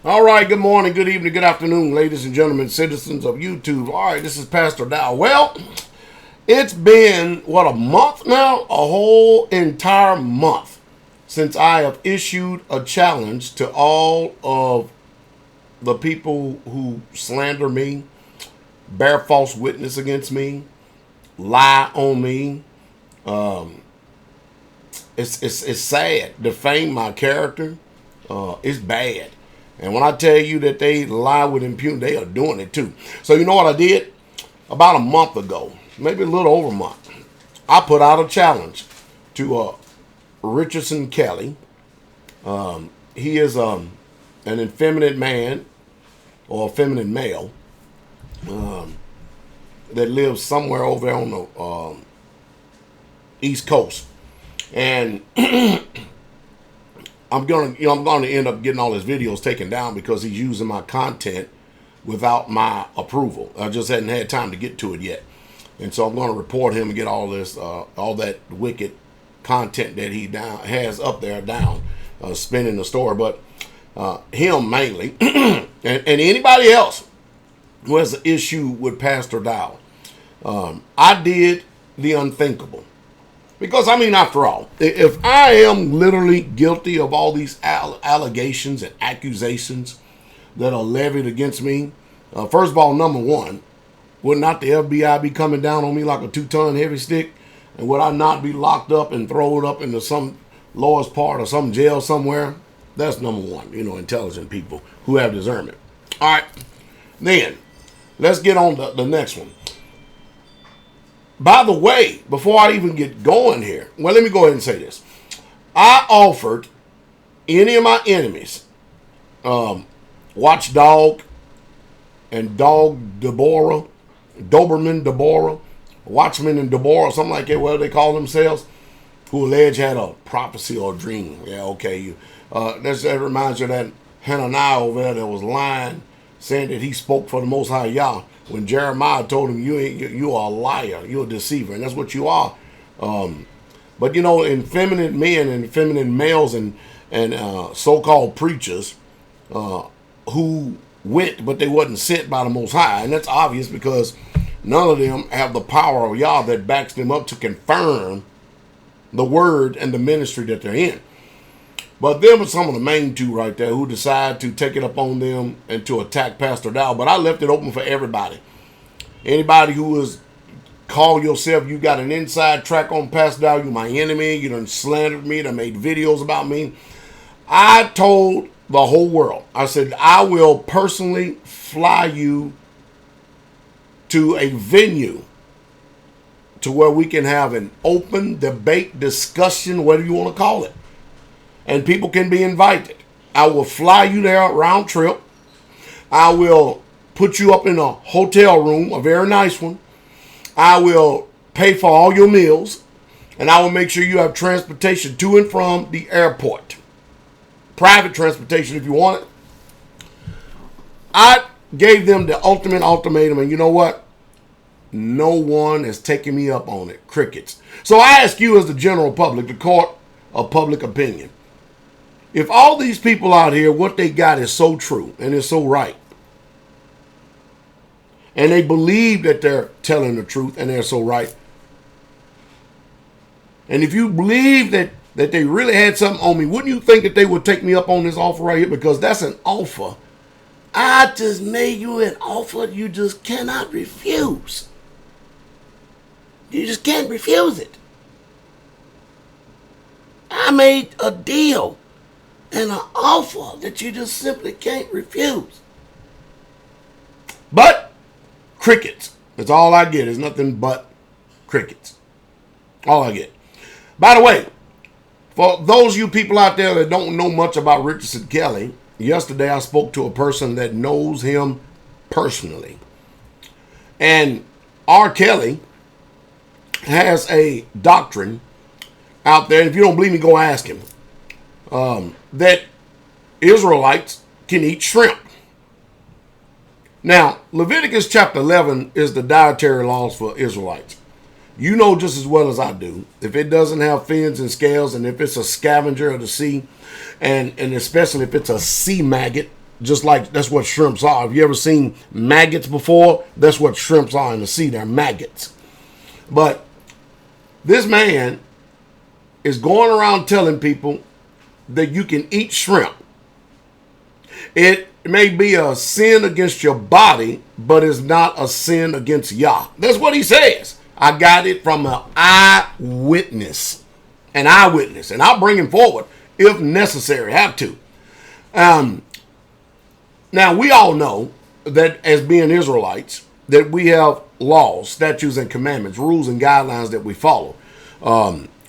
All right, good morning, good evening, good afternoon, ladies and gentlemen, citizens of YouTube. All right, this is Pastor Dowell. Well, it's been, a month now? A whole entire month since I have issued a challenge to all of the people who slander me, bear false witness against me, lie on me. It's sad. Defame my character. It's bad. And when I tell you that they lie with impunity, they are doing it too. So you know what I did? About a month ago, maybe a little over a month, I put out a challenge to Richardson Kelly. He is an effeminate man or a feminine male that lives somewhere over there on the East Coast. And I'm going to end up getting all his videos taken down because he's using my content without my approval. I just hadn't had time to get to it yet. And so I'm going to report him and get all this, all that wicked content that he has up there down, spinning the story. But him mainly, and anybody else who has an issue with Pastor Dowell. I did the unthinkable. Because, after all, if I am literally guilty of all these allegations and accusations that are levied against me, first of all, number one, would not the FBI be coming down on me like a 2-ton heavy stick? And would I not be locked up and thrown up into some lowest part or some jail somewhere? That's number one, intelligent people who have discernment. All right, then, let's get on the next one. By the way, before I even get going here, well, let me go ahead and say this. I offered any of my enemies, Watchdog and Doberman Deborah, Watchman and Deborah, something like that, whatever they call themselves, who allege had a prophecy or a dream. Yeah, okay. That reminds you of that Hananiah over there that was lying, saying that he spoke for the Most High Yah. When Jeremiah told him, you are a liar, you're a deceiver, and that's what you are. But effeminate men and effeminate males and so-called preachers who went, but they wasn't sent by the Most High, and that's obvious because none of them have the power of Yah that backs them up to confirm the word and the ministry that they're in. But them are some of the main two right there who decide to take it up on them and to attack Pastor Dowell. But I left it open for everybody. Anybody who is call yourself, you got an inside track on Pastor Dowell, you my enemy, you done slandered me, done made videos about me. I told the whole world, I said, I will personally fly you to a venue to where we can have an open debate, discussion, whatever you want to call it. And people can be invited. I will fly you there round trip. I will put you up in a hotel room, a very nice one. I will pay for all your meals. And I will make sure you have transportation to and from the airport. Private transportation if you want it. I gave them the ultimate ultimatum. And you know what? No one has taken me up on it. Crickets. So I ask you as the general public, the court of public opinion. If all these people out here, what they got is so true and is so right, and they believe that they're telling the truth and they're so right, and if you believe that they really had something on me, wouldn't you think that they would take me up on this offer right here? Because that's an offer. I just made you an offer you just cannot refuse. You just can't refuse it. I made a deal and an offer that you just simply can't refuse. But crickets. That's all I get. It's nothing but crickets. All I get. By the way, for those of you people out there that don't know much about Richardson Kelly, yesterday I spoke to a person that knows him personally. And R. Kelly has a doctrine out there. If you don't believe me, go ask him. That Israelites can eat shrimp. Now, Leviticus chapter 11 is the dietary laws for Israelites. You know just as well as I do, if it doesn't have fins and scales, and if it's a scavenger of the sea, and especially if it's a sea maggot, Just like that's what shrimps are. Have you ever seen maggots before? That's what shrimps are in the sea. They're maggots. But this man is going around telling people that you can eat shrimp. It may be a sin against your body, but it's not a sin against Yah. That's what he says. I got it from an eyewitness. And I'll bring him forward if necessary. Have to. Now, we all know that as being Israelites, that we have laws, statutes, and commandments, rules and guidelines that we follow.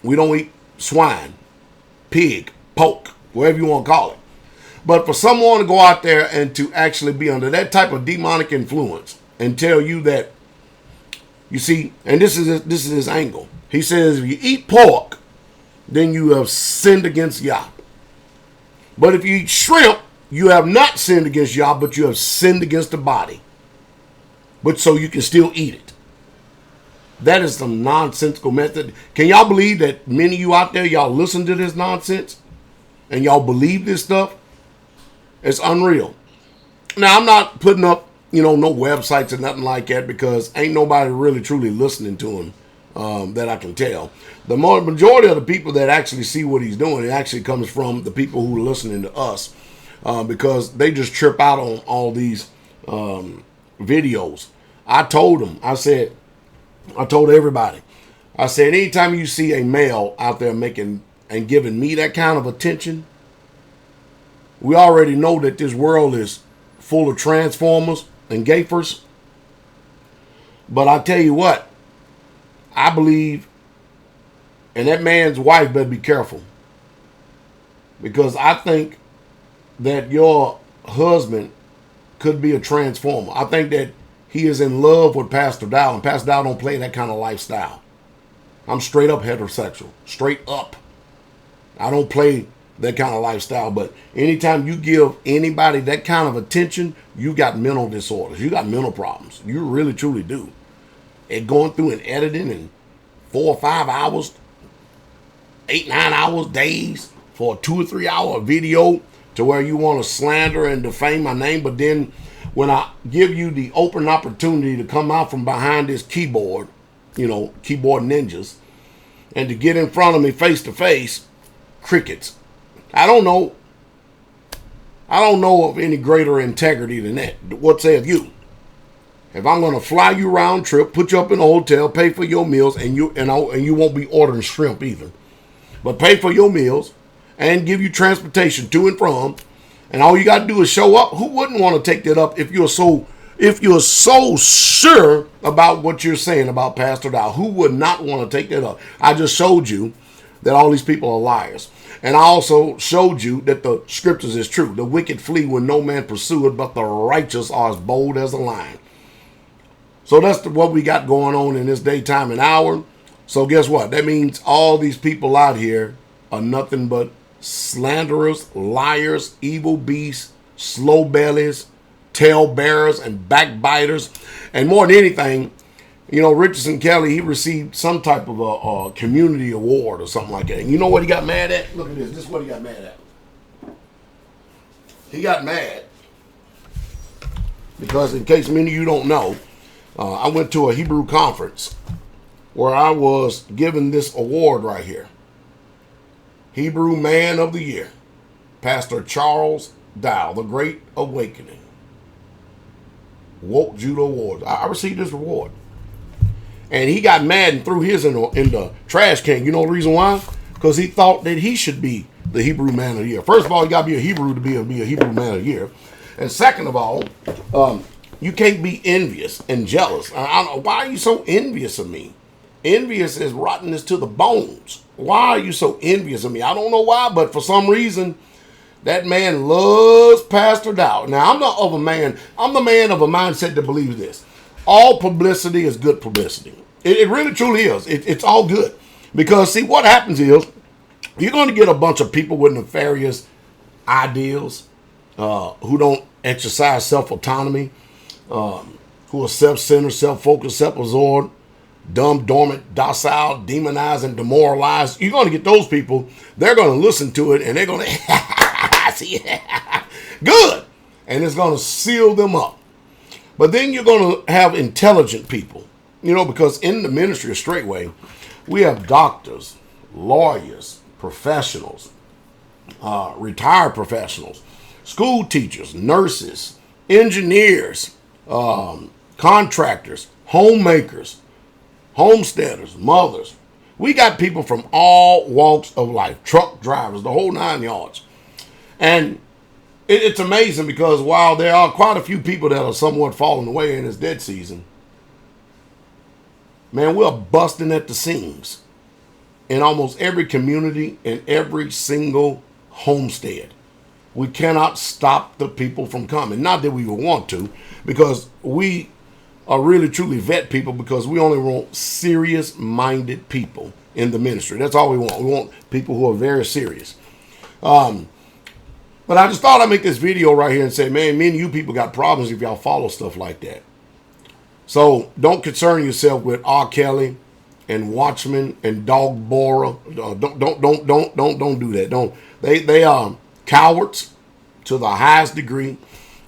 We don't eat swine, pig, pork, whatever you want to call it. But for someone to go out there and to actually be under that type of demonic influence and tell you that, you see, and this is his angle. He says, if you eat pork, then you have sinned against Yah. But if you eat shrimp, you have not sinned against Yah, but you have sinned against the body. But so you can still eat it. That is some nonsensical method. Can y'all believe that many of you out there, y'all listen to this nonsense? And y'all believe this stuff? It's unreal. Now, I'm not putting up, no websites or nothing like that because ain't nobody really truly listening to him that I can tell. The majority of the people that actually see what he's doing, it actually comes from the people who are listening to us because they just trip out on all these videos. I told them, I told everybody, I said, anytime you see a male out there making and giving me that kind of attention, we already know that this world is full of transformers and gapers. But I tell you what, I believe, and that man's wife better be careful. Because I think that your husband could be a transformer. I think that he is in love with Pastor Dowell, and Pastor Dowell don't play that kind of lifestyle. I'm straight up heterosexual. Straight up. I don't play that kind of lifestyle, but anytime you give anybody that kind of attention, you got mental disorders. You got mental problems. You really, truly do. And going through and editing in 4 or 5 hours, 8, 9 hours, days for a 2 or 3 hour video to where you want to slander and defame my name, but then when I give you the open opportunity to come out from behind this keyboard, keyboard ninjas, and to get in front of me face to face, crickets. I don't know of any greater integrity than that. What saith you? If I'm going to fly you round trip, put you up in a hotel, pay for your meals, and you won't be ordering shrimp either, but pay for your meals and give you transportation to and from, and all you got to do is show up. Who wouldn't want to take that up if you're so sure about what you're saying about Pastor Dowell? Who would not want to take that up? I just showed you that all these people are liars. And I also showed you that the scriptures is true. The wicked flee when no man pursueth, but the righteous are as bold as a lion. So that's what we got going on in this daytime and hour. So guess what? That means all these people out here are nothing but slanderers, liars, evil beasts, slow bellies, tail bearers, and backbiters. And more than anything, Richardson Kelly, he received some type of a community award or something like that. And you know what he got mad at? Look at this. This is what he got mad at. He got mad because, in case many of you don't know, I went to a Hebrew conference where I was given this award right here. Hebrew Man of the Year, Pastor Charles Dowell, The Great Awakening. Woke Judah Awards. I received this award. And he got mad and threw his in the trash can. You know the reason why? Because he thought that he should be the Hebrew Man of the Year. First of all, you got to be a Hebrew to be a Hebrew Man of the Year. And second of all, you can't be envious and jealous. I don't know. Why are you so envious of me? Envious is rottenness to the bones. Why are you so envious of me? I don't know why, but for some reason, that man loves Pastor Dowell. Now, I'm the man of a mindset that believes this. All publicity is good publicity. It really, truly is. It's all good. Because, see, what happens is, you're going to get a bunch of people with nefarious ideals who don't exercise self-autonomy, who are self-centered, self-focused, self-absorbed, dumb, dormant, docile, demonized, and demoralized. You're going to get those people. They're going to listen to it, and they're going to, see, good. and it's going to seal them up. But then you're going to have intelligent people, because in the ministry of Straightway, we have doctors, lawyers, professionals, retired professionals, school teachers, nurses, engineers, contractors, homemakers, homesteaders, mothers. We got people from all walks of life, truck drivers, the whole 9 yards. And it's amazing because while there are quite a few people that are somewhat falling away in this dead season, man, we're busting at the seams in almost every community and every single homestead. We cannot stop the people from coming. Not that we would want to, because we are really truly vet people, because we only want serious-minded people in the ministry. That's all we want. We want people who are very serious. But I just thought I'd make this video right here and say, man, me and you people got problems if y'all follow stuff like that. So don't concern yourself with R. Kelly and Watchmen and Dog Borer. Don't do that. They are cowards to the highest degree.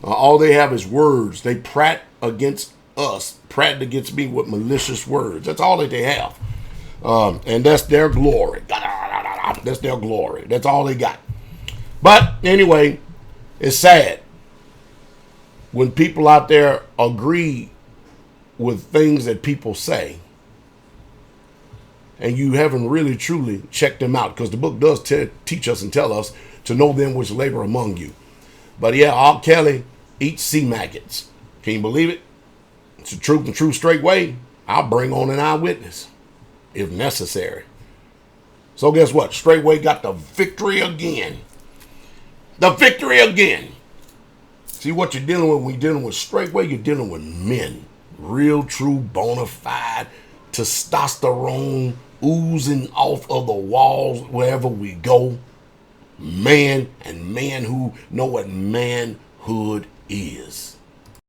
All they have is words. They prat against us, prat against me with malicious words. That's all that they have. And that's their glory. That's their glory. That's all they got. But anyway, it's sad when people out there agree with things that people say, and you haven't really truly checked them out, because the book does teach us and tell us to know them which labor among you. But yeah, R. Kelly eats sea maggots. Can you believe it? It's the truth and true straight way. I'll bring on an eyewitness if necessary. So guess what? Straightway got the victory again. The victory again. See what you're dealing with when you're dealing with Straightway? You're dealing with men. Real, true, bona fide, testosterone oozing off of the walls wherever we go. Man, and man who know what manhood is.